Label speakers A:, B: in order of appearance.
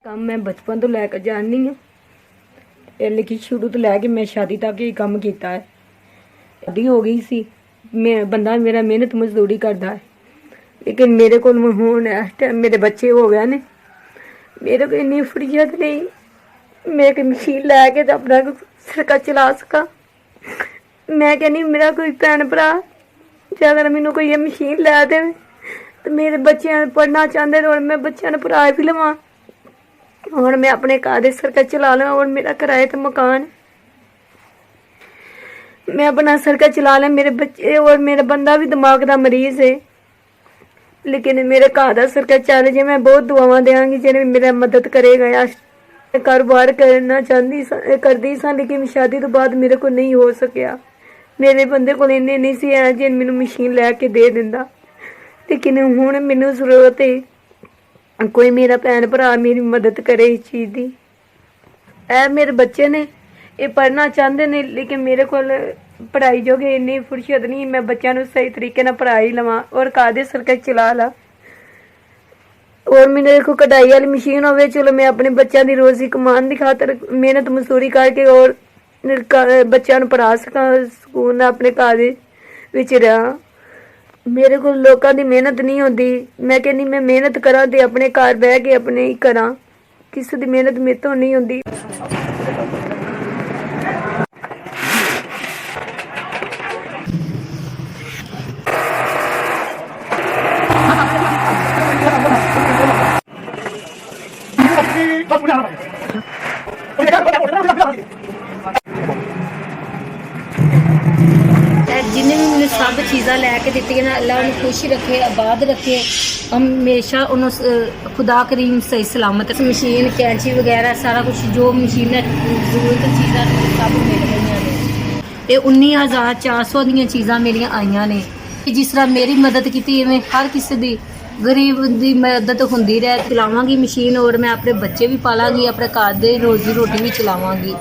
A: ਕੰਮ ਮੈਂ ਬਚਪਨ ਤੋਂ ਲੈ ਕੇ ਜਾਣਦੀ ਹਾਂ। ਇਹ ਲਿਖੀ ਸ਼ੁਰੂ ਤੋਂ ਲੈ ਕੇ ਮੈਂ ਸ਼ਾਦੀ ਤੱਕ ਇਹ ਕੰਮ ਕੀਤਾ ਹੈ। ਸ਼ਾਦੀ ਹੋ ਗਈ ਸੀ, ਮੈਂ ਬੰਦਾ ਮੇਰਾ ਮਿਹਨਤ ਮਜ਼ਦੂਰੀ ਕਰਦਾ ਹੈ, ਲੇਕਿਨ ਮੇਰੇ ਕੋਲ ਹੁਣ ਇਸ ਟਾਈਮ ਮੇਰੇ ਬੱਚੇ ਹੋ ਗਏ ਨੇ, ਮੇਰੇ ਕੋਲ ਇੰਨੀ ਫੁਰਸਤ ਨਹੀਂ ਮੈਂ ਇੱਕ ਮਸ਼ੀਨ ਲੈ ਕੇ ਤਾਂ ਆਪਣਾ ਸਰਕਾ ਚਲਾ ਸਕਾਂ। ਮੈਂ ਕਹਿੰਦੀ ਮੇਰਾ ਕੋਈ ਭੈਣ ਭਰਾ ਜੇ ਅਗਰ ਮੈਨੂੰ ਕੋਈ ਇਹ ਮਸ਼ੀਨ ਲੈ ਦੇਵੇ ਤੇ ਮੇਰੇ ਬੱਚਿਆਂ ਪੜ੍ਹਨਾ ਚਾਹੁੰਦੇ ਨੇ, ਹੁਣ ਮੈਂ ਬੱਚਿਆਂ ਨੂੰ ਪੜ੍ਹਾ ਵੀ ਲਵਾਂ। ਹੁਣ मैं अपने घर सरका चला लवां और मेरा किराए तो मकान, मैं अपना सरका चला लें। मेरे बच्चे और मेरा बंदा भी दिमाग का मरीज है, लेकिन मेरे घर का सरका चल जे मैं बहुत दुआवां देंगी जिन्हें मेरा मदद करेगा। कारोबार करना चाहती करती सा, लेकिन शादी तो बाद मेरे को नहीं हो सकिया। मेरे बंदे को इन्ने नहीं सी है जे मैनू मशीन लैके दे दिंदा, लेकिन हुण मैनू जरूरत है कोई मेरा भैन भरा मेरी मदद करे इस चीज़ की। ऐ मेरे बच्चे ने ये पढ़ना चाहते ने, लेकिन मेरे को पढ़ाई जोगे इन्नी फुर्सत नहीं मैं बच्चों को सही तरीके नाल पढ़ाई लवां और कादे सरका चला ला। और मेरे को कढ़ाई वाली मशीन होवे, चलो मैं अपने बच्चों की रोजी कमान की खातर मेहनत मजदूरी करके और बच्चों को पढ़ा सकां, सुकून अपने घर विच रहां। मेरे को लोगों की मेहनत नहीं होती, मैं कहनी मैं मेहनत करा तो अपने घर बह के अपने ही करा, किसी की मेहनत मेरे तो नहीं होती। जिन्हें भी मैंने सब चीज़ा लैके दी ना, अल्लाह उन्हें खुश रखे, आबाद रखे, हमेशा उन्होंने खुदा करीम सही सलामत। मशीन कैंची वगैरह सारा कुछ जो मशीन जरूरत चीज़ा सब मिल गई ने। ये 19,400 दी चीज़ा मेरिया आईया ने। जिस तरह मेरी मदद की मैं हर किसी की गरीब की मदद होंदी रहे। चलावांगी मशीन और मैं अपने बच्चे भी पालांगी, अपने घर दे रोजी रोटी भी चलावांगी।